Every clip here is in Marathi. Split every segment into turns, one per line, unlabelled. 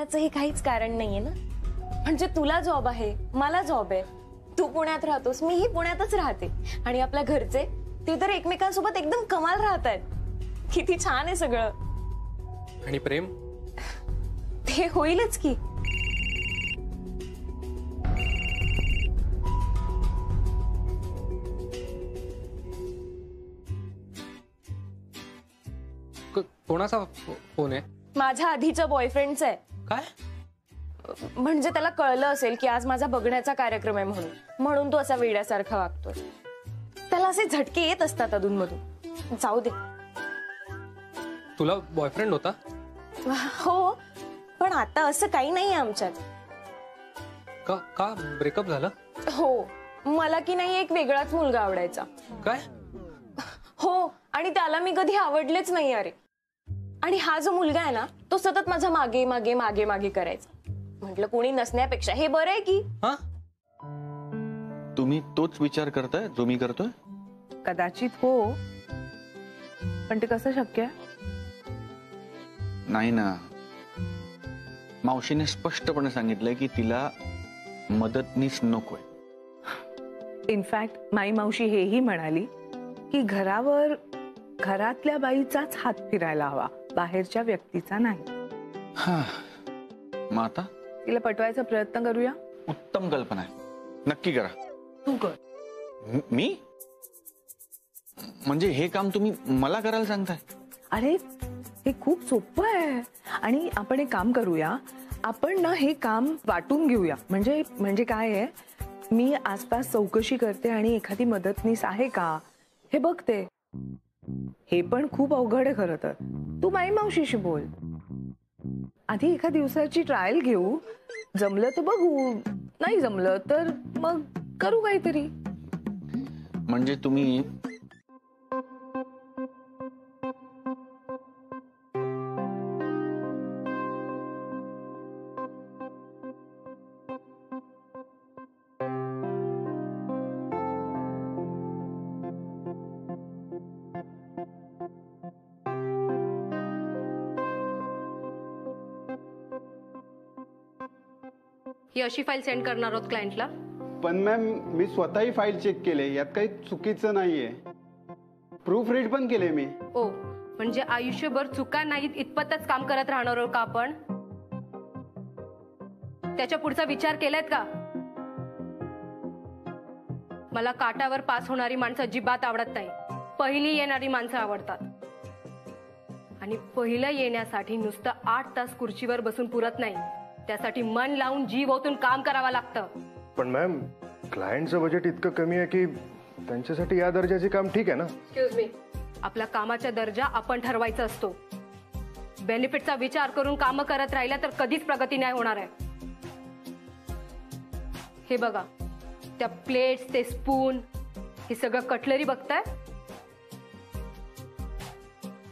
विचारायचंही काहीच कारण नाहीये ना. म्हणजे तुला जॉब आहे, मला जॉब आहे, तू पुण्यात राहतोस, मीही पुण्यातच राहते आणि आपल्या घरचे ते तर एकमेकांसोबत एकदम कमाल राहतात. किती छान आहे सगळं.
आणि प्रेम
ते होईलच की.
कोणाचा फोन आहे?
माझ्या आधीच्या बॉयफ्रेंडचा आहे.
काय?
म्हणजे त्याला कळलं असेल की आज माझा बघण्याचा कार्यक्रम आहे म्हणून तो असा वेड्यासारखा वागतोय. त्याला असे झटके येत असतात अधूनमधून. जाऊ दे.
तुला बॉयफ्रेंड होता?
हो, पण आता असं काही नाहीये आमच्यात.
का ब्रेकअप झालं?
हो, मला की नाही एक वेगळाच मुलगा आवडायचा.
काय?
हो, आणि त्याला मी कधी आवडलेच नाही. अरे, आणि हा जो मुलगा आहे ना, तो सतत माझा मागे मागे मागे मागे करायचा. म्हटलं कोणी नसण्यापेक्षा हे बरं आहे की.
हा,
तुम्ही तोच विचार करताय जो मी करतोय?
कदाचित हो, पण ते कसं शक्य आहे?
नाही ना, मावशीने स्पष्टपणे सांगितलंय की तिला मदतनीस नकोय.
इनफॅक्ट माई मावशी हेही म्हणाली की घरावर घरातल्या बाईचाच हात फिरायला हवा, बाहेरच्या व्यक्तीचा नाही.
हा, मग आता
तिला पटवायचा प्रयत्न करूया.
उत्तम कल्पना आहे, नक्की करा.
तू कर.
मी? म्हणजे हे काम तुम्ही मला करायला सांगताय?
अरे, हे खूप सोपं आहे. आणि आपण एक काम करूया, आपण ना हे काम वाटून घेऊया. म्हणजे काय आहे, मी आसपास चौकशी करते आणि एखादी मदतनीस आहे का हे बघते. हे पण खूप अवघड आहे खरं तर. तू माई मावशीशी बोल. आधी एका दिवसाची ट्रायल घेऊ. जमलं तर बघू, नाही जमलं तर मग करू काहीतरी.
म्हणजे तुम्ही
ही अशी फाईल सेंड करणार आहोत क्लायंटला.
पण मॅम, मी स्वतःही फाईल चेक केले, यात काही चुकीचं नाहीये. प्रूफ रीड पण केले मी.
ओ, म्हणजे आयुष्यभर चुका नाहीत इतपतच काम करत राहणार आहोत का आपण? त्याच्या पुढचा विचार केलायत का? मला काटावर पास होणारी माणसं अजिबात आवडत नाही. पहिली येणारी माणसं आवडतात. आणि पहिलं येण्यासाठी नुसतं 8 तास खुर्चीवर बसून पुरत नाही. त्यासाठी मन लावून जीव ओतून काम करावं लागतं.
पण मॅम, क्लायंटचं बजेट इतकं कमी आहे की त्यांच्यासाठी या दर्जाचे काम ठीक आहे ना?
एक्सक्यूज मी, आपल्या कामाचा दर्जा आपण ठरवायचा असतो. बेनिफिटचा विचार करून काम करत राहिला तर कधीच प्रगती नाही होणार आहे. हे बघा, त्या प्लेट्स, ते स्पून, हे सगळं कटलरी बघताय?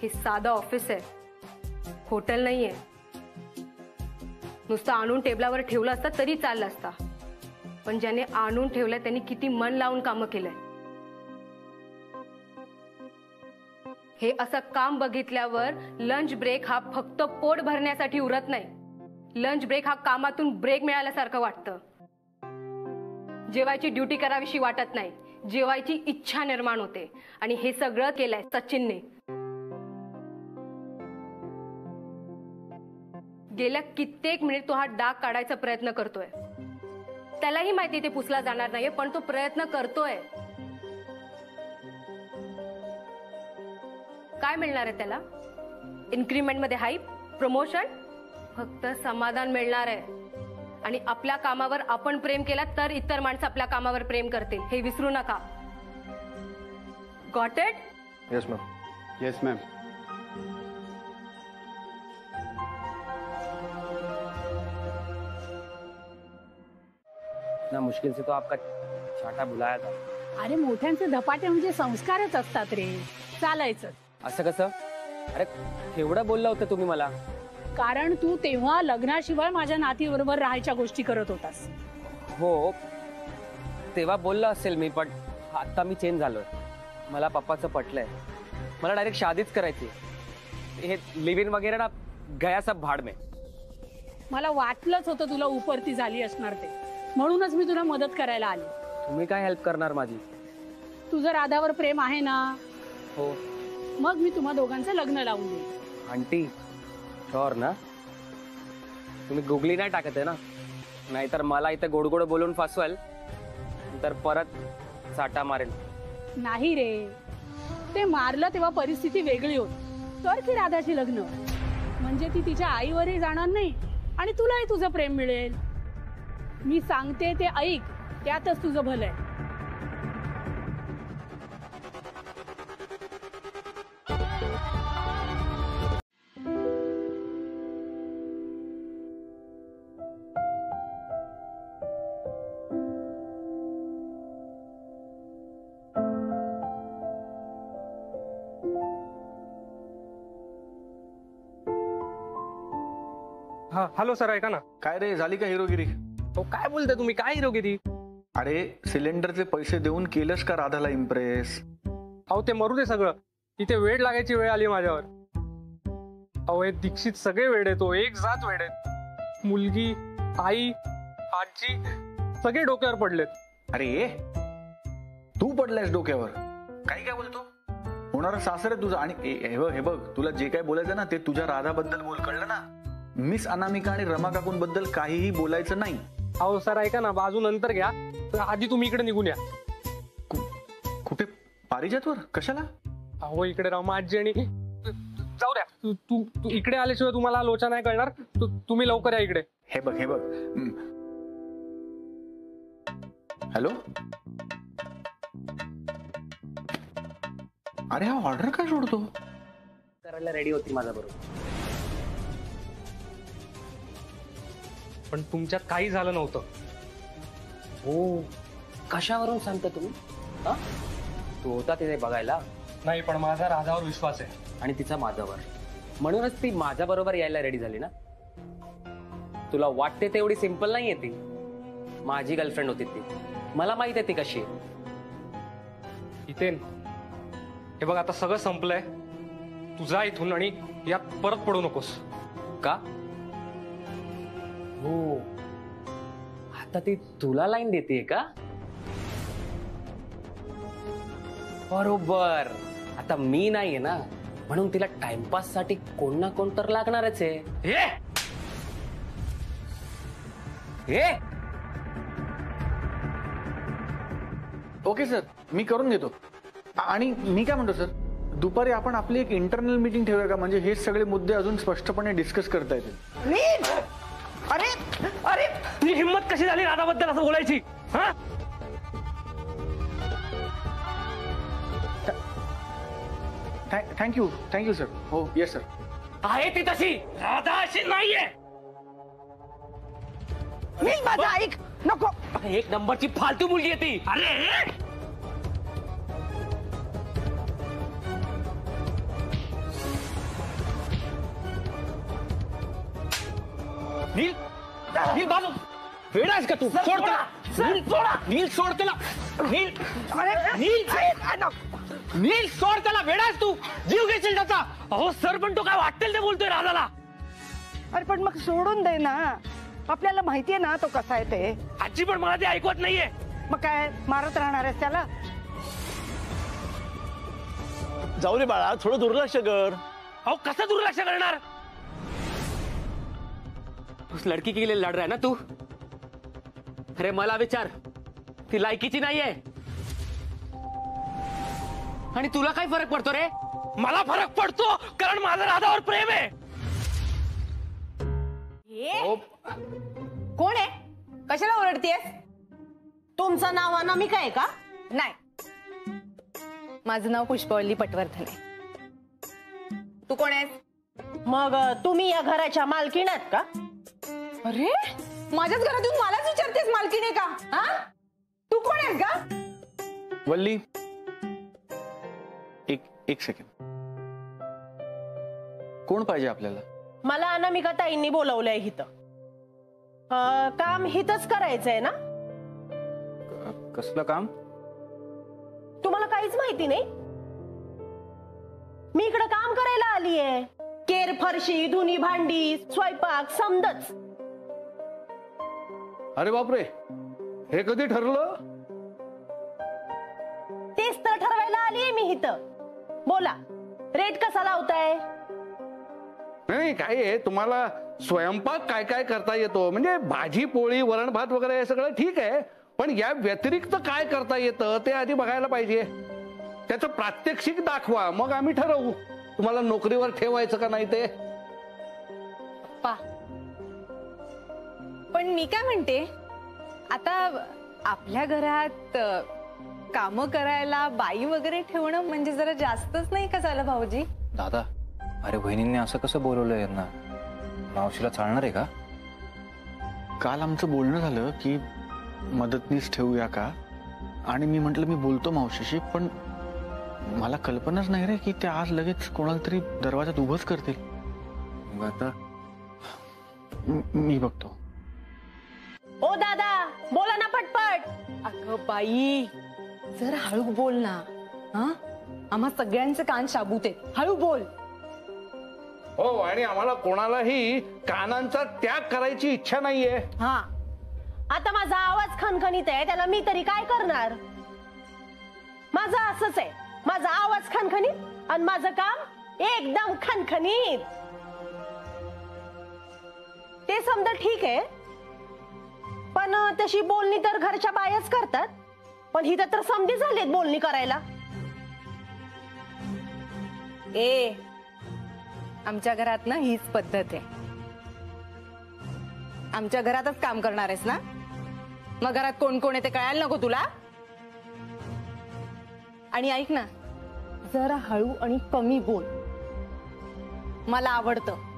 हे साधं ऑफिस आहे, हॉटेल नाहीये. नुसतं आणून टेबलावर ठेवलं असतं तरी चाललं असता. पण ज्याने आणून ठेवलंय त्यांनी किती मन लावून कामं केलंय. हे असं काम बघितल्यावर लंच ब्रेक हा फक्त पोट भरण्यासाठी उरत नाही. लंच ब्रेक हा कामातून ब्रेक मिळाल्यासारखं वाटतं. जेवायची ड्युटी करावीशी वाटत नाही, जेवायची इच्छा निर्माण होते. आणि हे सगळं केलंय सचिनने. गेल्या कित्येक मिनिट तो हा डाग काढायचा प्रयत्न करतोय. त्यालाही माहिती ते पुसला जाणार नाहीये, पण तो प्रयत्न करतोय. काय मिळणार आहे त्याला? इन्क्रीमेंट मध्ये हाईप, प्रमोशन? फक्त समाधान मिळणार आहे. आणि आपल्या कामावर आपण प्रेम केला तर इतर माणसं आपल्या कामावर प्रेम करतील, हे विसरू नका. Got it?
Yes ma'am.
Yes ma'am.
इतना मुश्किल से तो आपका छाटा बुलाया था.
अरे, मोठ्यांचे धपाटे म्हणजे संस्कारच असतात रे, चालायचं.
असं कसं? अरे, केवढं बोलला होतं तुम्ही मला.
कारण तू तेव्हा लग्नाशिवाय माझ्या नातीबरोबर राहायच्या गोष्टी करत होतास.
हो, तेव्हा बोलला असेल मी, पण आता मी चेंज झालोय. मला पप्पाचं पटलंय. मला डायरेक्ट शादीच करायची. हे लिव्ह इन वगैरे ना गया सब भाड में.
मला वाटलंच होतं तुला उपरती झाली असणार ते, म्हणूनच मी तुला मदत करायला आली.
तुम्ही काय हेल्प करणार माझी?
तुझं राधावर प्रेम आहे ना,
हो.
मग मी तुम्हा दोघांचं लग्न लावून देईन.
आंटी शुअर ना? तुम्ही गुगली नाही टाकत आहे ना? नाहीतर मला इथे गोड गोड बोलून फसवाल तर परत साठा मारेल.
नाही रे, ते मारलं तेव्हा परिस्थिती वेगळी होती. तर की राधाची लग्न, म्हणजे ती तिच्या आईवरही जाणार नाही आणि तुलाही तुझं प्रेम मिळेल. मी सांगते ते ऐक, त्यातच तुझं भलं आहे.
हा हॅलो सर, ऐका ना.
काय रे, झाली का हिरोगिरी?
हो काय बोलताय तुम्ही? काय हिरोगिरी?
अरे सिलेंडरचे पैसे देऊन केलंस का राधाला इम्प्रेस?
अहो ते मरू दे सगळं. इथे वेळ लागायची वेळ आली माझ्यावर. अहो हे दीक्षित सगळे वेड आहेत, तो एक जात वेड आहेत. मुलगी, आई, आजी सगळे डोक्यावर पडलेत.
अरे तू पडलायस डोक्यावर? काही काय बोलतो? होणारा सासर आहे तुझा. आणि हे बघ, तुला जे काय बोलायचं ना ते तुझ्या राधाबद्दल बोल, कळलं ना? मिस अनामिका आणि रमा काकूंबद्दल काहीही बोलायचं नाही.
अहो सर ऐका ना, बाजू नंतर घ्या. आधी तुम्ही इकडे निघून या.
कुठे? पारिजातवर? कशाला?
अहो इकडे रमा आजी आणि जाऊ द्या. तू इकडे आल्याशिवाय तुम्हाला लोचा नाही कळणार. तुम्ही लवकर या इकडे.
हे बघ हॅलो. अरे हा ऑर्डर काय सोडतो?
करायला रेडी होती माझ्या बरोबर.
पण तुमच्यात काही झालं नव्हतं.
हो, कशावरून सांगता तुम्ही? हा? तू होता तिथे बघायला?
नाही, पण माझा राधावर विश्वास आहे.
आणि तिचा माझ्यावर, म्हणूनच ती माझ्या बरोबर यायला रेडी झाली ना? तुला वाटते तेवढी सिंपल नाहीये ती. माझी गर्लफ्रेंड होती ती, मला माहित आहे ती कशी आहे.
इथे हे बघ, आता सगळं संपलंय. तुझा इथून आणि यात परत पडू नकोस.
का? हो, आता ती तुला लाईन देते का? बरोबर. आता मी नाहीये ना, म्हणून तिला टाइमपास साठी कोण ना कोण तर लागणारच आहे.
ओके सर, मी करून घेतो. आणि मी काय म्हणतो सर, दुपारी आपण आपली एक इंटरनल मीटिंग ठेवूया का? म्हणजे हे सगळे मुद्दे अजून स्पष्टपणे डिस्कस करता येतील.
अरे अरे, तुझी हिम्मत कशी झाली राधाबद्दल असं बोलायची? हा?
Thank you sir. हो येस सर.
आहे ती तशी, राधा अशी नाहीये.
मी माझा ऐक नको.
एक नंबरची फालतू मुलगी आहे ती. अरे नील, नील बाजू. वेडा आहेस का तू? सोड त्याला. नील सोड त्याला. नील सोड त्याला. वेडा आहेस तू? जीव घेशील त्याचा. अहो सर, पण तो काय वाटेल ते बोलतोय राधाला.
अरे पण मग सोडून दे ना, आपल्याला माहितीये ना तो कसा आहे ते.
आजी पण मला ते ऐकवत नाहीये.
मग काय मारत राहणार आहेस त्याला?
जाऊ रे बाळा, थोडं दुर्लक्ष कर.
अहो कसं दुर्लक्ष करणार? उस लड़की के लिए लड़ रहा है ना तू? अरे मला विचार, ती लायकीची नाहीये. आणि तुला काय फरक पडतो रे? मला फरक पडतो, कारण माझं राधावर प्रेम आहे.
कोण आहे? कशाला ओरडतेस? तुमचं नाव अनामिका आहे का?
नाही, माझं नाव पुष्पवल्ली पटवर्धने. तू कोण आहेस?
मग तुम्ही या घराच्या मालकीण आहात का?
अरे, माझ्याच घरातून मलाच विचारतेस मालकीण आहे का? हा? तू कोण आहेस का?
वल्ली, एक सेकंड. कोण पाहिजे आपल्याला?
मला अनामिका ताईंनी बोलवलंय इथं. काम हितच करायचंय ना?
कसलं काम?
तुम्हाला काहीच माहिती नाही? मी इकडे काम करायला आलीये. केर, फरशी, धुनी, भांडी, स्वयंपाक समदच.
अरे बापरे, हे कधी ठरलं?
तेच तर ठरवायला आलीये मी इथं. बोला, रेट कसा लावताय?
नाही काय आहे, तुम्हाला स्वयंपाक काय काय करता येतो? म्हणजे भाजी पोळी वरण भात वगैरे हे सगळं ठीक आहे, पण या व्यतिरिक्त काय करता येतं ते आधी बघायला पाहिजे. त्याचं प्रात्यक्षिक दाखवा, मग आम्ही ठरवू तुम्हाला नोकरीवर ठेवायचं का नाही ते.
पण मी काय म्हणते, आता आपल्या घरात कामं करायला बाई वगैरे ठेवणं म्हणजे जरा जास्तच नाही का झालं भाऊजी?
दादा, अरे बहिणींनी असं कसं बोलवलं यांना? मावशीला चालणार आहे का?
काल आमचं बोलणं झालं की मदतनीस ठेवूया का, आणि मी म्हंटल मी बोलतो मावशीशी, पण मला कल्पनाच नाही रे की ते आज लगेच कोणाला तरी दरवाजात उभंच करतील.
मग आता
मी बघतो.
ओ दादा, बोला ना पटपट.
अगं बाई, जरा हळू बोल ना. हा, आम्हा सगळ्यांचे कान शाबूत आहेत, हळू बोल.
हो, आणि आम्हाला कोणालाही कानांचा त्याग करायची इच्छा नाहीये.
हा, आता माझा आवाज खणखणीत आहे, त्याला मी तरी काय करणार? माझं असंच आहे, माझा आवाज खणखणीत आणि माझं काम एकदम खणखणीत. ते समजा ठीक आहे, पण तशी बोलणी तर घरच्या बायाच करतात, पण ही तर समधी झालीत बोलणी करायला.
ए, आमच्या घरात ना हीच पद्धत आहे. आमच्या घरातच काम करणार आहेस ना, मग घरात कोण कोण आहे ते कळायला नको तुला? आणि ऐक ना, जरा हळू आणि कमी बोल, मला आवडतं.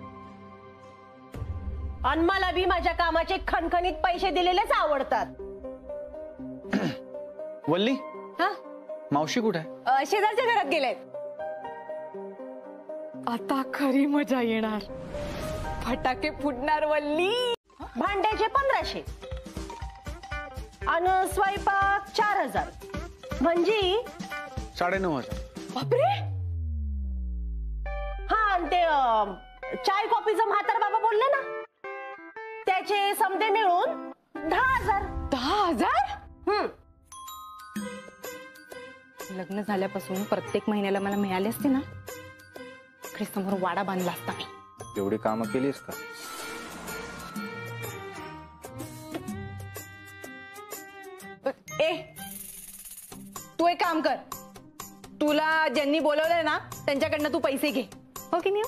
आणि मला बी माझ्या कामाचे खणखणीत पैसे दिलेलेच आवडतात.
वल्ली,
हा,
मावशी कुठे आहे?
शेजारच्या घरात गेलेत. आता खरी मजा येणार, फटाके फुटणार वल्ली.
भांड्याचे 1500 आणि स्वयंपाक 4000, म्हणजे
9,500.
बापरे.
हा, आणि ते चाय कॉफीचं म्हातार बाबा बोलले ना, त्याचे समजे मिळून 10,000.
10,000? लग्न झाल्यापासून प्रत्येक महिन्याला मला मिळाले असते ना, इकडे समोर वाडा बांधला असता मी.
एवढी कामं केलीस का?
ए, तू एक काम कर, तुला ज्यांनी बोलवलंय ना त्यांच्याकडनं तू पैसे घे, हो की नाही?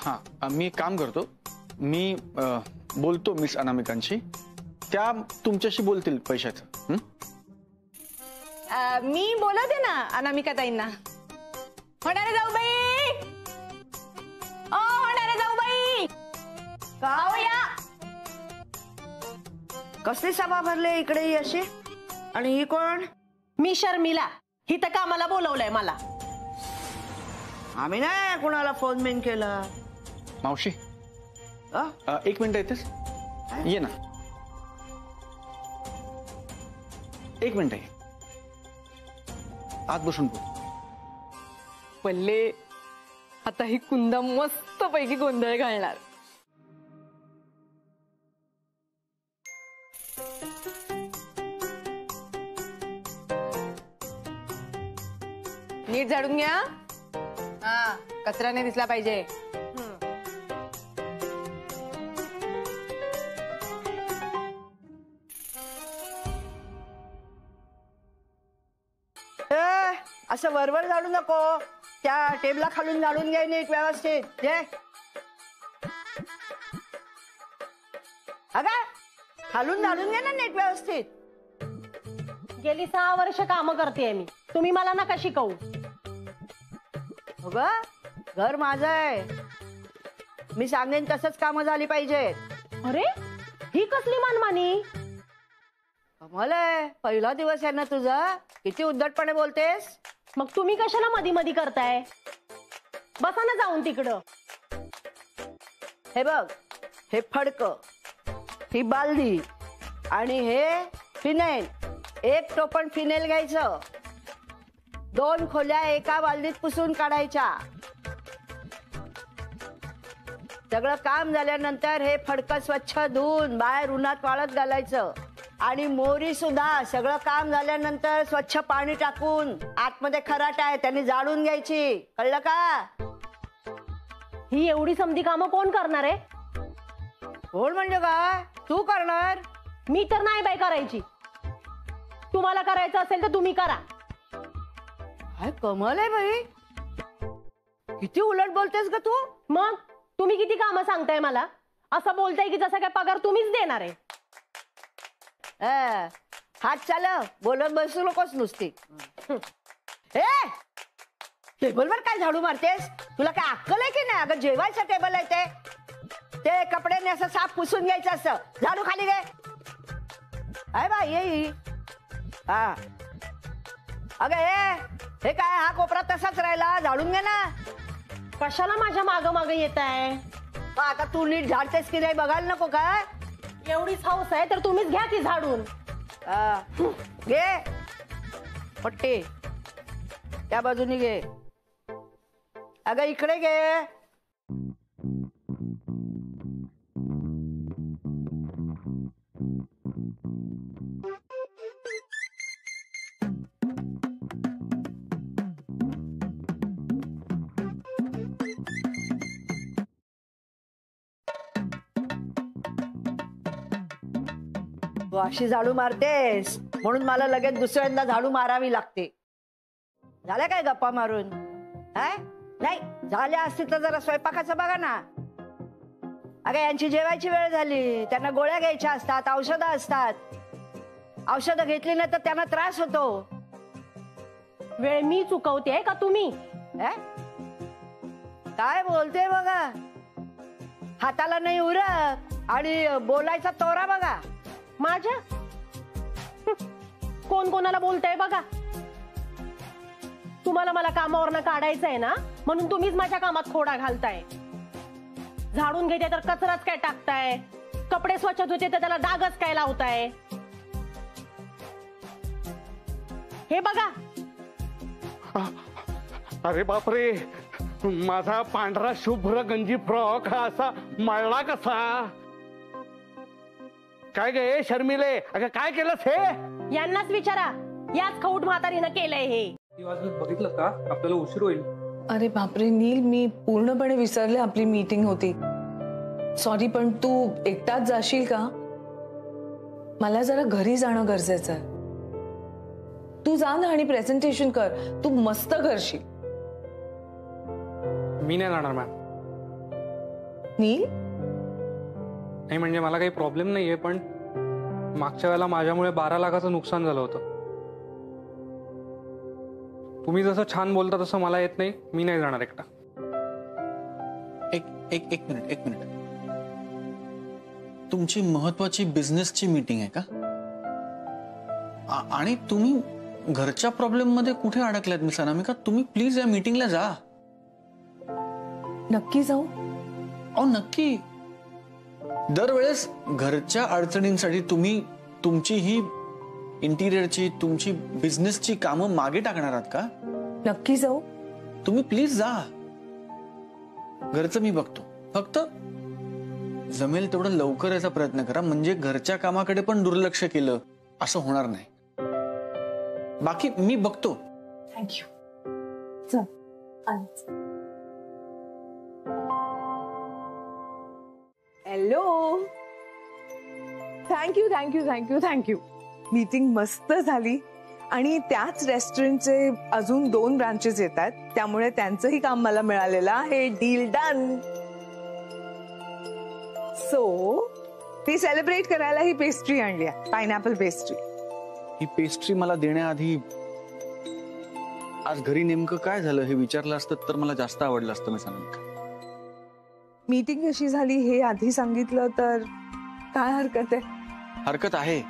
हा, मी एक काम करतो, मी बोलतो मिस अनामिकांशी, त्या तुमच्याशी बोलतील पैशाचं.
मी बोलवते ना अनामिका ताईंना. होणारे जाऊ बाई, ओ होणारे जाऊ बाई,
का या
कसली सभा भरले इकडे अशी? आणि ही कोण?
मी शर्मिला, ही तर कामाला बोलवलंय मला.
आम्ही नाही कुणाला फोन बिन केला.
मावशी, एक मिनिट येतेस? ये ना, एक मिनिट आहे, आत बसून बोल.
पल्ले, आता ही कुंदा मस्त पैकी गोंधळ घालणार. नीट झाडून घ्या. हा, कचरा नाही दिसला पाहिजे.
असं वरवर झाडू नको, त्या टेबला खालून झाडून घ्याय नीट व्यवस्थित. अगं खालून झाडून घ्या ना नीट व्यवस्थित.
गेली 6 वर्ष काम करते मी, तुम्ही मला नका शिकवू.
ग, घर माझं आहे, मी सांगेन तसंच कामं झाली पाहिजेत.
अरे, ही कसली मनमानी?
कमाल आहे, पहिला दिवस आहे ना तुझा, किती उद्धटपणे बोलतेस.
मग तुम्ही कशाला मधी मधी करताय? बसा ना जाऊन तिकडं.
हे बघ, हे फडकं, ही बालदी आणि हे फिनेल. एक टोपण फिनेल घ्यायचं, 2 खोल्या एका बालदीत पुसून काढायच्या. सगळं काम झाल्यानंतर हे फडकं स्वच्छ धुवून बाहेर उन्हात वाळत घालायचं. आणि मोरी सुद्धा सगळं काम झाल्यानंतर स्वच्छ पाणी टाकून आतमध्ये खराट आहे त्यांनी जाळून घ्यायची, कळलं का?
ही एवढी समधी कामं कोण करणार आहे?
कोण म्हणजे काय? तू करणार?
मी तर नाही बाई करायची. तुम्हाला करायचं असेल तर तुम्ही करा.
काय कमाल आहे बाई, किती उलट बोलतेस ग तू.
मग तुम्ही किती कामं सांगताय मला? असं बोलताय की जसा काय पगार तुम्हीच देणार आहे.
हात चालव, बोलत बसू नकोस नुसती. ए टेबलवर काय झाडू मारतेस? तुला काय अक्कल आहे की नाही? अगं जेवायचं टेबल आहे ते कपड्याने असं साफ पुसून घ्यायचं असं. झाडू खाली घे. अरे बा ये. हा अगं हे काय, हा कोपरा तसाच राहिला, झाडून घे ना.
कशाला माझ्या माग माग येत आहे?
आता तू नीट झाडतेस की नाही बघायला नको काय?
एवढीच हौस आहे तर तुम्हीच घ्या की झाडून.
घे पट्टी, त्या बाजूनी घे. अगं इकडे घे. तू अशी झाडू मारतेस म्हणून मला लगेच दुसऱ्यांदा झाडू मारावी लागते. झाल्या काय गप्पा मारून? नाही झाल्या असतील तर जरा स्वयंपाकाचं बघा ना. अगं यांची जेवायची वेळ झाली, त्यांना गोळ्या घ्यायच्या असतात, औषधं असतात. औषधं घेतली नाही तर त्यांना त्रास होतो.
वेळ मी चुकवते का तुम्ही?
काय बोलते बघा, हाताला नाही उरत आणि बोलायचा तोरा बघा.
माझ्या कोण कोणाला बोलताय बघा. तुम्हाला मला कामावरनं काढायचं आहे ना, म्हणून तुम्हीच माझ्या कामात खोडा घालताय. झाडून घेते तर कचराच काय टाकताय, कपडे स्वच्छ धुते तर त्याला डागच काय लावताय. हे बघा.
अरे बापरे, माझा पांढरा शुभ्र गंजी फ्रॉक हा असा मळला कसा? काय गे शर्मिले, अगं काय केलंस हे?
यांनाच विचारा, याच खौट म्हातारीनं केलंय हे.
बघितलं का, आपल्याला उशीर होईल.
अरे बापरे नील, मी पूर्णपणे विसरले आपली मीटिंग होती. सॉरी, पण तू एकटाच जाशील का? मला जरा घरी जाणं गरजेचं आहे. तू जा ना आणि प्रेझेंटेशन कर, तू मस्त करशील.
मी नाही जाणार मॅम.
नील
नाही म्हणजे मला काही प्रॉब्लेम नाहीये, पण मागच्या वेळेला माझ्यामुळे 12 लाखाचं नुकसान झालं होतं. तुम्ही जसं छान बोलता तसं मला येत नाही, मी नाही जाणार एकटा.
एक मिनिट. तुमची महत्वाची बिझनेसची मीटिंग आहे का? आणि तुम्ही घरच्या प्रॉब्लेम मध्ये कुठे अडकल्यात मिस अनामिका? तुम्ही प्लीज या मीटिंगला जा.
नक्की जाऊ?
नक्की. दरवेळेस घरच्या अडचणींसाठी तुम्ही तुमची ही इंटिरियरची, तुमची बिझनेसची कामं मागे टाकणार आहात का?
नक्की जाऊ.
तुम्ही प्लीज जा. घरचं मी बघतो. फक्त जमेल तेवढं लवकर याचा प्रयत्न करा, म्हणजे घरच्या कामाकडे पण दुर्लक्ष केलं असं होणार नाही. बाकी मी बघतो.
थँक्यू. चल. हॅलो. थँक्यू. मीटिंग मस्त झाली आणि त्याच रेस्टॉरंटचे अजून 2 ब्रांचेस येतात, त्यामुळे त्यांचंही काम मला मिळालेलं आहे. Deal done. सो ती सेलिब्रेट करायला ही पेस्ट्री आणली आहे, पायनॅपल पेस्ट्री.
ही पेस्ट्री मला देण्याआधी आज घरी नेमकं काय झालं हे विचारलं असतं तर मला जास्त आवडलं असतं. मी सांगेन
मीटिंग कशी झाली हे आधी सांगितलं तर काय हरकत आहे?
हरकत आहे,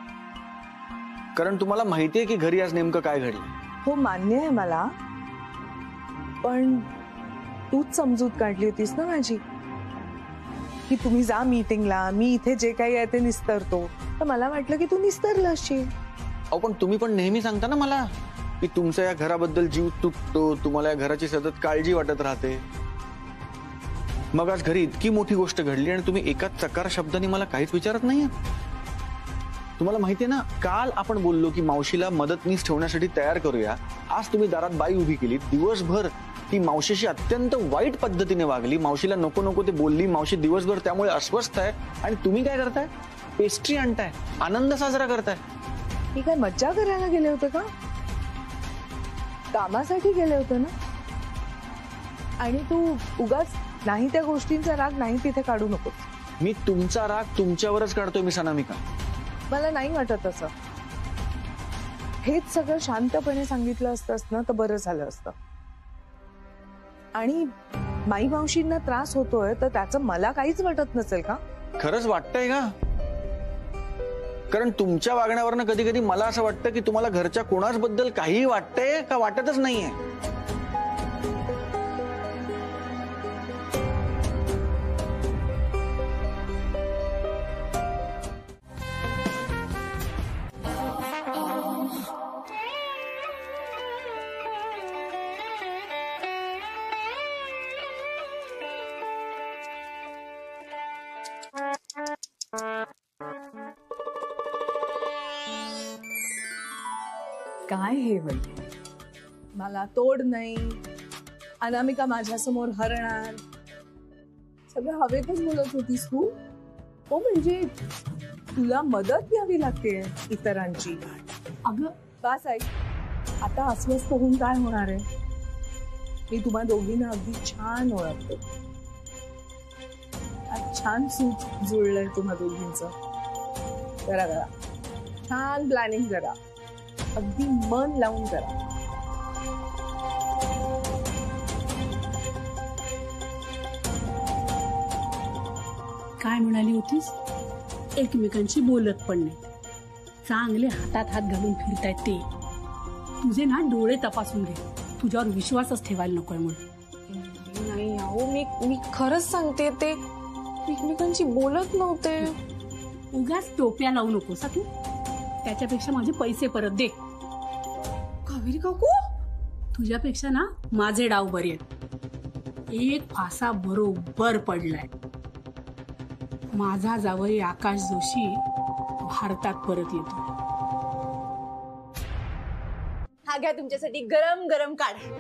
कारण तुम्हाला माहितीये की घरी आज नेमकं काय घडलं.
हो मान्य आहे मला, पण तूच समजूत काढली होतीस ना माझी की तुम्ही जा मीटिंगला, मी इथे जे काही आहे ते निस्तरतो. तर मला वाटलं की तू निस्तरला असशील.
पण तुम्ही पण नेहमी सांगता ना मला की तुमच्या या घराबद्दल जीव तुटतो, तुम्हाला या घराची सतत काळजी वाटत राहते. मग आज घरी इतकी मोठी गोष्ट घडली आणि तुम्ही एकाच चकार शब्दाने मला काहीच विचारत नाहीये. तुम्हाला माहितीये ना, काल आपण बोललो की मावशीला मदतनीस ठेवण्यासाठी तयार करूया. आज तुम्ही दारात बाई उभी केली. दिवसभर ती मावशीशी अत्यंत वाईट पद्धतीने वागली. मावशीला नको नको ते बोलली. मावशी दिवसभर त्यामुळे अस्वस्थ आहे. आणि तुम्ही काय करताय? पेस्ट्री आणताय, आनंद साजरा करताय.
मी काय मज्जा करायला गेले होते का? कामासाठी गेले होते ना. आणि तू उगाच नाही त्या गोष्टींचा राग नाही तिथे काढू नकोस.
मी तुमचा राग तुमच्यावरच काढतोय मिस अनामिका.
मला नाही वाटत असं. हेच सगळं शांतपणे सांगितलं असतंस ना तर बरं झालं असतं. आणि माई मावशींना त्रास होतोय तर त्याचं मला काहीच वाटत नसेल का?
खरंच वाटतंय का? कारण तुमच्या वागण्यावरनं कधी कधी मला असं वाटतं की तुम्हाला घरच्या कोणाच बद्दल काहीही वाटतंय का वाटतच नाहीये.
काय हे वैद्य, मला तोड नाही, अनामिका माझ्यासमोर हरणार, सगळं हवेतच बोलत होतीस तू. हो म्हणजे तुला मदत घ्यावी लागते इतरांची. अगं बास आहे, आता अस्वस्थ होऊन काय होणार आहे? मी तुम्हा दोघींना अगदी छान ओळखते. छान सूट जुळलंय तुम्हा दोघींचं. करा करा, छान प्लॅनिंग करा, अगदी मन लावून करा.
काय म्हणाली होतीस? एकमेकांशी बोलत पण नाही, चांगले हातात हात घालून फिरतायत ते. तुझे ना डोळे तपासून घे, तुझ्यावर विश्वासच ठेवायला नकोय म्हणून.
नाही अहो, मी खरंच सांगते, ते एकमेकांशी बोलत नव्हते.
उगाच टोप्या लावू नकोस तू. त्याच्यापेक्षा माझे पैसे परत दे.
कावेरी काकू,
तुझ्यापेक्षा ना माझे डाव बरे आहेत. एक फासा बरोबर पडलाय. माझा जावई आकाश जोशी भारतात परत येतो.
हा घ्या तुमच्यासाठी गरम गरम काढा.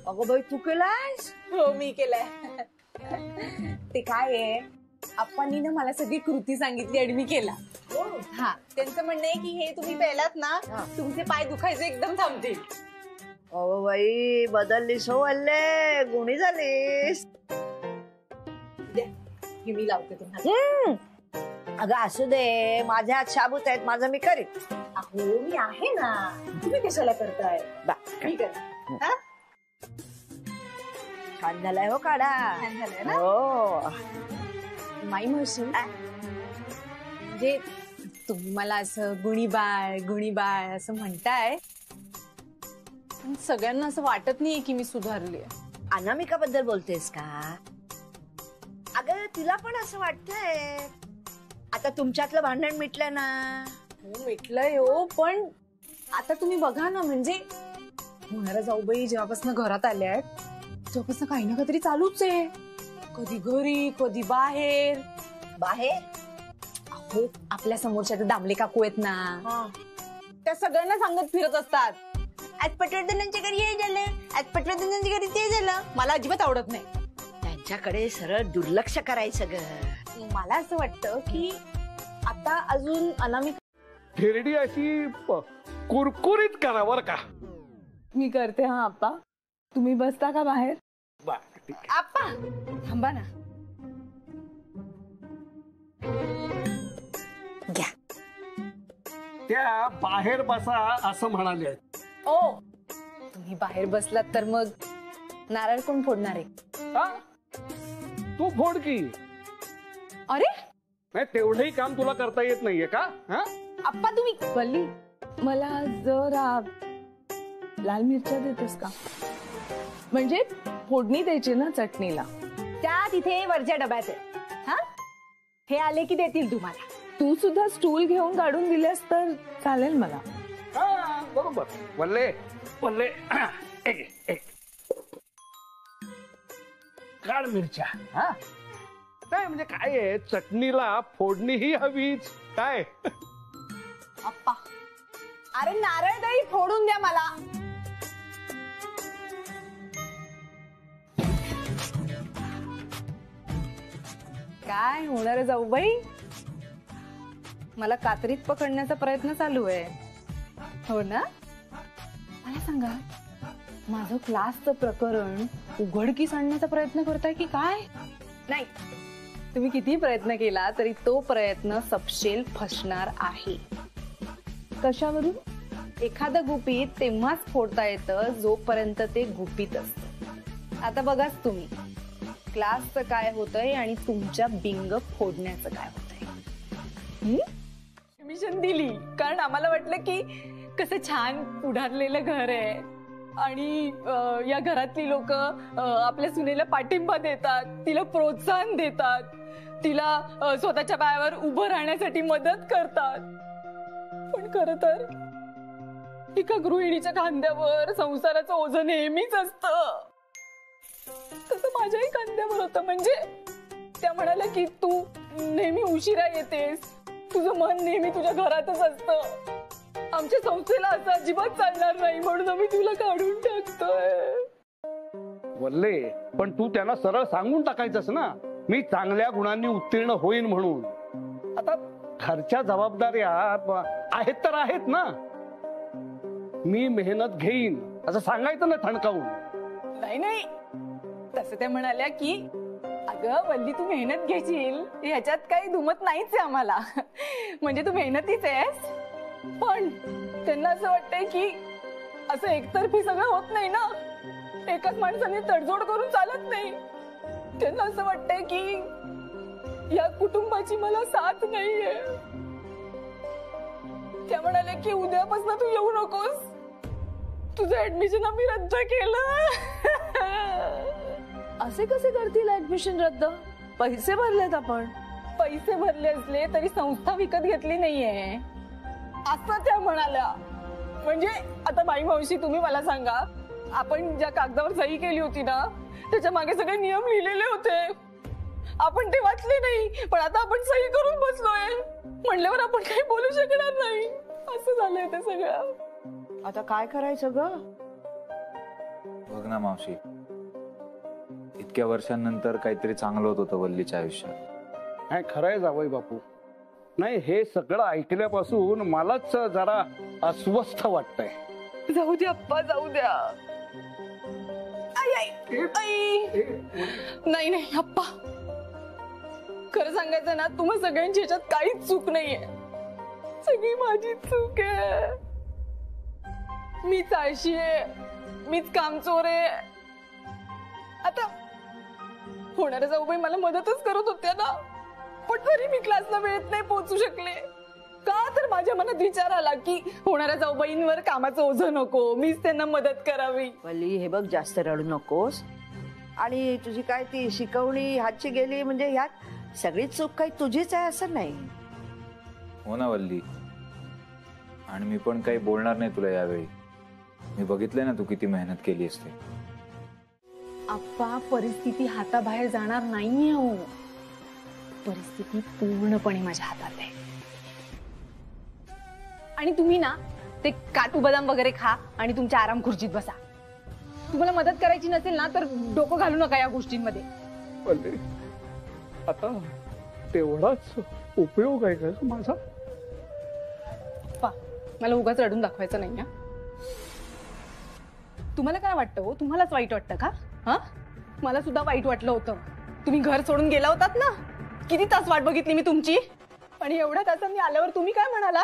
अगं बाई, तू केलायस?
हो मी केलंय. ते काय आहे, आप्पांनी ना मला सगळी कृती सांगितली आणि मी केला. हा, त्यांचं म्हणणं आहे की हे तुम्ही प्यायलात ना तुमचे पाय दुखायचे एकदम थांबतील.
अगं बाई, बदललीस हो वल्ले, गुणी झालीस.
हे मी लावते तुम्हाला.
अगं असू दे, माझ्या हात शाबूत आहेत, माझं मी करीन.
अहो मी आहे ना, तुम्ही कशाला करताय? ठीक आहे. हा,
छान झालाय हो काढा.
छान झालंय ना.
हो
माई मावशी, म्हणजे तुम्ही मला असं गुणीबाळ असं म्हणताय, पण सगळ्यांना असं वाटत नाहीये की मी सुधारली.
अनामिका बद्दल बोलतेस का? अगं तिला पण असं वाटतंय. आता तुमच्यातलं भांडण मिटलं ना?
हो मिटलंय हो, पण आता तुम्ही बघा ना, म्हणजे होणाऱ्या जाऊबाई जेव्हापासून घरात आल्या आहेत तेव्हापासून काही ना काहीतरी चालूच आहे. कधी घरी, कधी बाहेर.
बाहेर?
अहो आपल्या समोरच्या दामले काकू आहेत ना, त्या सगळ्यांना सांगत फिरत असतात, आज पटवर्धनांच्या घरी हे झालं, आज पटवर्धनांच्या घरी ते झालं. मला अजिबात आवडत नाही.
त्यांच्याकडे सरळ दुर्लक्ष करायचं ग.
मला असं वाटतं की आता अजून अनामिका
हिरडी अशी कुरकुरीत करा बर का.
मी करते. हा आप्पा, तुम्ही बसता का बाहेर?
आप्पा थांबा ना. घ्या.
त्या बाहेर बसा असं म्हणाले.
ओ, तुम्ही बाहेर बसलात तर मग नारळ कोण फोडणार आहे?
तू फोड की.
अरे
नाही, तेवढंही काम तुला करता येत नाहीये का?
आप्पा तुम्ही
वल्ली, मला जरा लाल मिरच्या देतेस का? म्हणजे फोडणी द्यायची ना चटणीला.
त्या तिथे वरच्या डब्यात आहे. हा, हे आले की देतील तुम्हाला.
तू सुद्धा स्टूल घेऊन काढून दिलेस तर चालेल मला.
बरोबर. वल्ले वल्ले, एक काळ मिरच्या. हा नाही म्हणजे काय आहे, चटणीला फोडणी ही हवीच. काय
अरे नारळ दही फोडून द्या मला. काय होणार जाऊ बाई? मला कात्रीत पकडण्याचा प्रयत्न चालू आहे. हो ना? मला सांगा, माझं क्लासचं प्रकरण उघडकीस आणण्याचा प्रयत्न करताय की काय? नाही, तुम्ही किती प्रयत्न केला तरी तो प्रयत्न सपशेल फसणार आहे. कशावरून? एखादं गुपित तेव्हाच फोडता येतं जोपर्यंत ते गुपित असतं. आता बघाच तुम्ही, क्लासचं काय होतंय आणि तुमच्या बिंग फोडण्याचं काय होतंय. परमिशन दिली कारण आम्हाला वाटलं की कसं छान उडारलेलं घर आहे आणि या घरातली लोक आपल्या सुनेला पाठिंबा देतात, तिला प्रोत्साहन देतात, तिला स्वतःच्या पायावर उभं राहण्यासाठी मदत करतात. पण खरं तर एका गृहिणीच्या खांद्यावर संसाराचं ओझं नेहमीच असतं. तसं माझ्याही खांद्यावर होतं. म्हणजे त्या म्हणाल्या की तू नेहमी उशिरा येतेस, तुझं मन नेहमी तुझ्या घरातच असतं, आमच्या संस्थेला असं अजिबात चालणार नाही म्हणून आम्ही तुला काढून टाकतोय.
वल्ले, पण तू त्यांना सरळ सांगून टाकायचंस ना, मी चांगल्या गुणांनी उत्तीर्ण होईन म्हणून. आता घरच्या जबाबदाऱ्या आहेत तर आहेत ना, मी मेहनत घेईन असं सांगायचं ना ठणकावून.
नाही नाही, तसं त्या म्हणाल्या की अगं वल्ली, तू मेहनत घेशील ह्याच्यात काही दुमत नाहीच आहे आम्हाला, म्हणजे तू मेहनतीच आहेस. पण त्यांना असं वाटतंय की असं एकतर्फी सगळं होत नाही ना, एकाच माणसाने तडजोड करून चालत नाही. त्यांना असं वाटतंय की या कुटुंबाची मला साथ नाहीये. त्या म्हणाले की उद्यापासून तू येऊ नकोस, तुझं ऍडमिशन आम्ही रद्द केलं. असे कसे करतील ऍडमिशन रद्द? पैसे भरलेत आपण. पैसे भरले असले तरी संस्था विकत घेतली नाहीये असं त्या म्हणाल्या. म्हणजे आता बाई मावशी, तुम्ही मला सांगा, आपण ज्या कागदावर सही केली होती ना त्याच्या मागे सगळे नियम लिहिलेले होते, आपण ते वाचले नाही, पण आता आपण सही करून बसलोय म्हणल्यावर आपण काही बोलू शकणार नाही. असं झालंय ते सगळं.
आता काय करायचं ग?
बघ ना मावशी, इतक्या वर्षांनंतर काहीतरी चांगलं होत होतं वल्लीच्या आयुष्यात.
नाही, खरंय जावई बापू. नाही, हे सगळं ऐकल्यापासून मलाच जरा अस्वस्थ वाटतंय.
जाऊ द्या अप्पा, जाऊ द्या. नाही नाही अप्पा, खरं सांगायचं ना, तुम्हा सगळ्यांची ह्याच्यात काहीच चूक नाहीये, सगळी माझी चूक आहे. मीच आळशी आहे, मीच कामचोर आहे. आता होणाऱ्या जाऊबाई मला मदतच करत होत्या ना, पण तरी मी क्लासला वेळेत नाही पोहोचू शकले. का तर माझ्या मनात विचार आला की होणाऱ्या जाऊबाईंवर कामाचं ओझं नको, मीच त्यांना मदत करावी.
वल्ली, हे बघ, जास्त रडू नकोस. आणि तुझी काय ती शिकवणी हातची गेली म्हणजे ह्यात सगळी चूक काही तुझीच आहे असं नाही.
हो ना वल्ली, आणि मी पण काही बोलणार नाही तुला यावेळी. मी बघितलंय ना तू किती मेहनत केली असते.
आप्पा, परिस्थिती हाताबाहेर जाणार नाहीये हो, परिस्थिती पूर्णपणे माझ्या हातात आहे. आणि तुम्ही ना ते काजू बदाम वगैरे खा आणि तुमच्या आराम खुर्चीत बसा. तुम्हाला मदत करायची नसेल ना तर डोकं घालू नका या गोष्टींमध्ये.
आता तेवढाच उपयोग आहे का माझा?
मला उगाच रडून दाखवायचं नाही. तुम्हाला काय वाटतं हो? तुम्हालाच वाईट वाटतं का? हा, मला सुद्धा वाईट वाटलं होतं. तुम्ही घर सोडून गेला होतात ना, किती तास वाट बघितली मी तुमची. आणि एवढ्या तासांनी आल्यावर तुम्ही काय म्हणाला?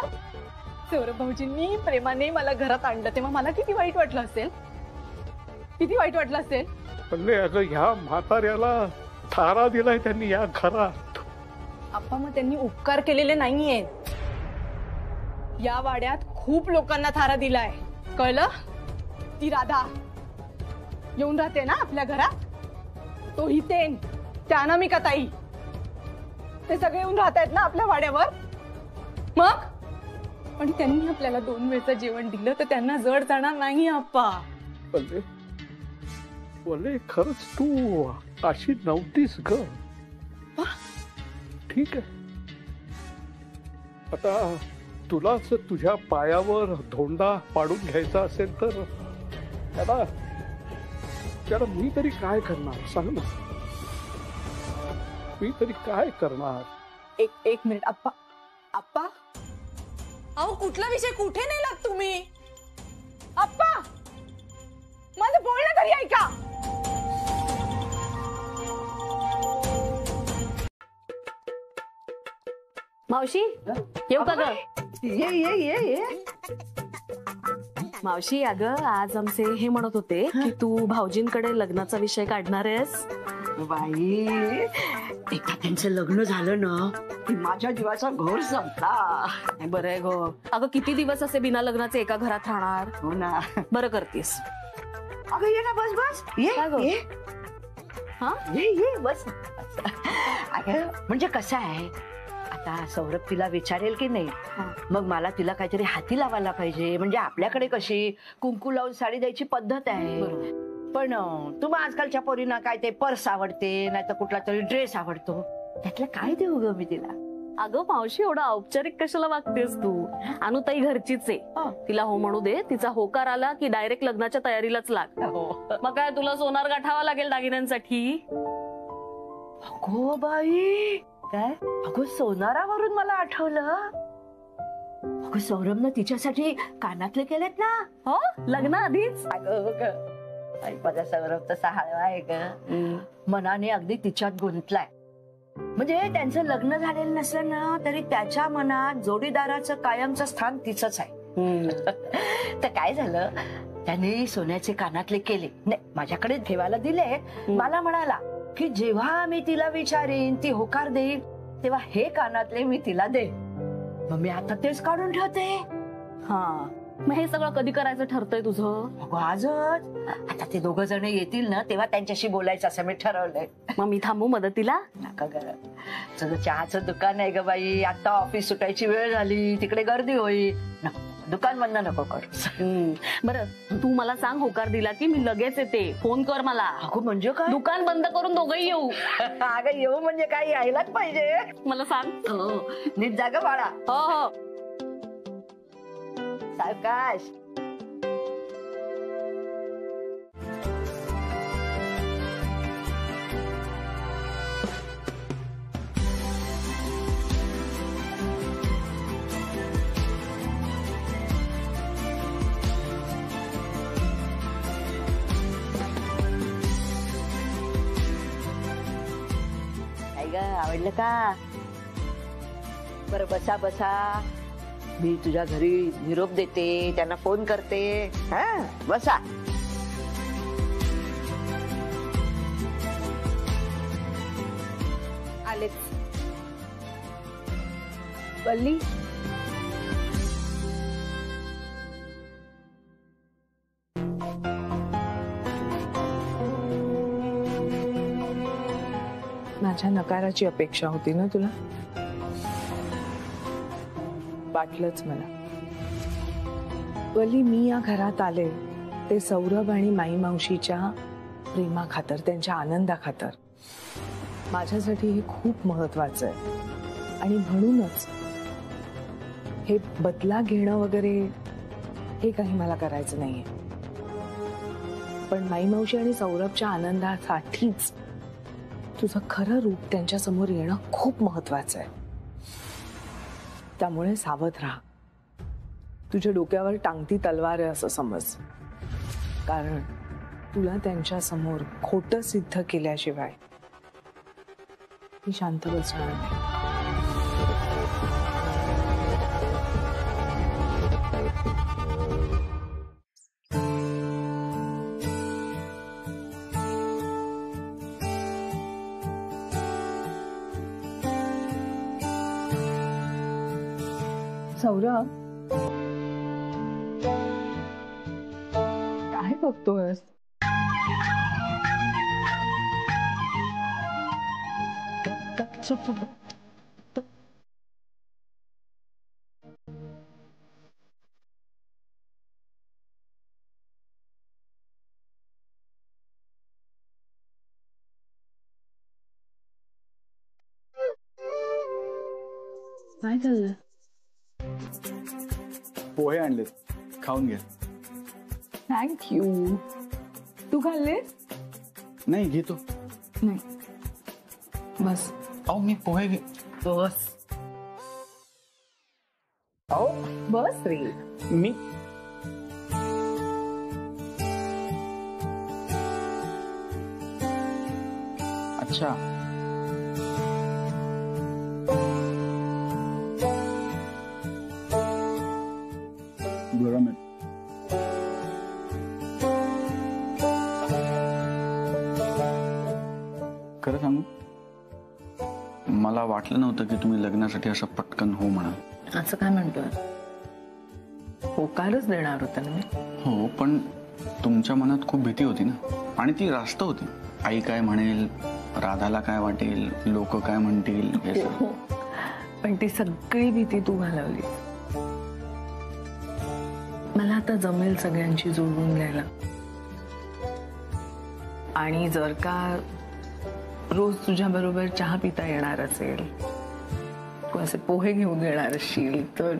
सौरभ भाऊजींनी प्रेमाने मला घरात आणलं तेव्हा मला किती वाईट वाटलं असेल, किती वाईट वाटलं असेल.
पण अगं, ह्या म्हाताऱ्याला थारा दिलाय त्यांनी या घरात.
आप्पा, मग त्यांनी उपकार केलेले नाहीयेत. या वाड्यात खूप लोकांना थारा दिलाय, कळलं? ती राधा येऊन राहते ना आपल्या घरात, तो हितेन, त्या अनामिका ताई, ते सगळे येऊन राहतायत ना आपल्या वाड्यावर. मग आणि त्यांनी आपल्याला 2 वेळचं जेवण दिलं तर त्यांना जड जाणार नाही आप्पा.
बोले, खरंच तू अशी नव्हतीस ग. ठीक आहे, आता तुला जर तुझ्या पायावर धोंडा पाडून घ्यायचा असेल तर त्याला त्याला मी तरी काय करणार सांग ना. मी तरी काय करणार.
एक मिनिट आप्पा. आप्पा
अहो कुठला विषय कुठे नेलात तुम्ही? अप्पा माझं बोलणं तरी ऐका.
मावशी येऊ का ग?
ये ये ये ये.
मावशी अगं आज आमचे हे म्हणत होते की तू भाऊजींकडे लग्नाचा विषय काढणार आहेस.
बाई एकदा त्यांचं लग्न झालं ना की माझ्या जीवाचा घोर संपला.
बरं आहे गो. अगं किती दिवस असे बिना लग्नाचे एका घरात राहणार.
हो ना.
बरं करतीस.
अगं ये ना बस बस ये
काय गं?
ये.
हा
ये ये बस. अगं म्हणजे कसं आहे आता सौरभ तिला विचारेल की नाही मग मला तिला काहीतरी हाती लावायला पाहिजे. म्हणजे आपल्याकडे कशी कुंकू लावून साडी द्यायची पद्धत आहे. पण तुम्हा आजकालच्या पोरींना काय ते पर्स आवडते नाही तर कुठला तरी ड्रेस आवडतो. त्यातलं काय देऊ ग मी तिला.
अगं मावशी एवढा औपचारिक कशाला वागतेस तू. अनुताई घरचीच आहे. तिला हो म्हणू दे. तिचा होकार आला की डायरेक्ट लग्नाच्या तयारीलाच लाग. मग काय तुला सोनार गाठावा लागेल दागिन्यांसाठी.
अगो बाई काय अगो सोनारावरून मला आठवलं. अगं सौरभनं तिच्यासाठी कानातले केलेत ना.
हो लग्न आधीच.
अगं माझा सौरभ तसा हळवा आहे ग. मनाने अगदी तिच्यात गुंतलाय. म्हणजे त्यांचं लग्न झालेलं नसलं ना तरी त्याच्या मनात जोडीदाराचं कायमचं स्थान तिचंच आहे. तर काय झालं त्याने सोन्याचे कानातले केले नाही माझ्याकडे ठेवायला दिले. मला म्हणाला की जेव्हा मी तिला विचारीन ती होकार देईल तेव्हा हे कानातले मी तिला दे. मग मी आता तेच काढून ठेवते.
हा मग हे सगळं कधी करायचं ठरतंय तुझं?
अगो आजच. आता ते दोघं जण येतील ना तेव्हा त्यांच्याशी बोलायचं असं मी ठरवलंय.
मग मी थांबू मदतीला?
नका ग. तुझं चहाचं दुकान आहे ग बाई. आता ऑफिस सुटायची वेळ झाली तिकडे गर्दी होईल. नको दुकान बंद नको कर.
बरं तू मला सांग होकार दिला की मी लगेच येते. फोन कर मला.
अगो म्हणजे काय?
दुकान बंद करून दोघंही येऊ.
अगं येऊ म्हणजे काय यायलाच पाहिजे.
मला सांग.
हो नीट जागा बाळा.
हो हो
सावकाश. काय ग आवडलं का? बरं बसा बसा. मी तुझ्या घरी निरोप देते त्यांना फोन करते. हा बसा.
आलेच. वल्ली माझ्या नकाराची अपेक्षा होती ना तुला. वाटलंच मला. वल्ली मी या घरात आले ते सौरभ आणि माई मावशीच्या प्रेमा खातर त्यांच्या आनंदा खातर. माझ्यासाठी हे खूप महत्वाचं आहे आणि म्हणूनच हे बदला घेणं वगैरे हे काही मला करायचं नाहीये. पण माई मावशी आणि सौरभच्या आनंदासाठीच तुझं खरं रूप त्यांच्या समोर येणं खूप महत्वाचं आहे. त्यामुळे सावध राहा. तुझ्या डोक्यावर टांगती तलवार आहे असं समज. कारण तुला त्यांच्या समोर खोटं सिद्ध केल्याशिवाय ती शांत बसणार नाही. सौरभ काय बघतोयस? काय झालं?
पोहे आणलेत, खाऊन घ्या.
थँक्यू. तू खाल्लेस?
नाही घेतो.
नाही बस.
अहो मी पोहे
बस.
अहो
बस रे.
मी अच्छा गरम आहे. खरं सांगू, मला वाटलं नव्हतं की तुम्ही लग्नासाठी असं पटकन हो म्हणाल.
असं काय म्हणतोय? होकारच देणार होता ना मी.
हो, पण तुमच्या मनात खूप भीती होती ना, आणि ती रास्त होती. आई काय म्हणेल, राधाला काय वाटेल, लोक काय म्हणतील हे सगळं.
पण ती सगळी भीती तू घालवली. मला आता जमेल सगळ्यांची जोडून घ्यायला. आणि जर का रोज तुझ्या बरोबर चहा पिता येणार असेल, तू असे पोहे घेऊन येणार असशील तर.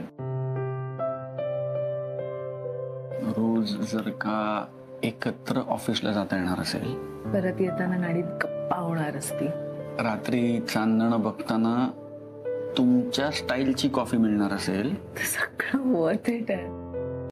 रोज जर का एकत्र ऑफिसला जाता येणार असेल,
परत येताना गाडीत गप्पा होणार असती,
रात्री चांदणं बघताना तुमच्या स्टाईलची कॉफी मिळणार असेल,
सगळं वर्थ इट आहे.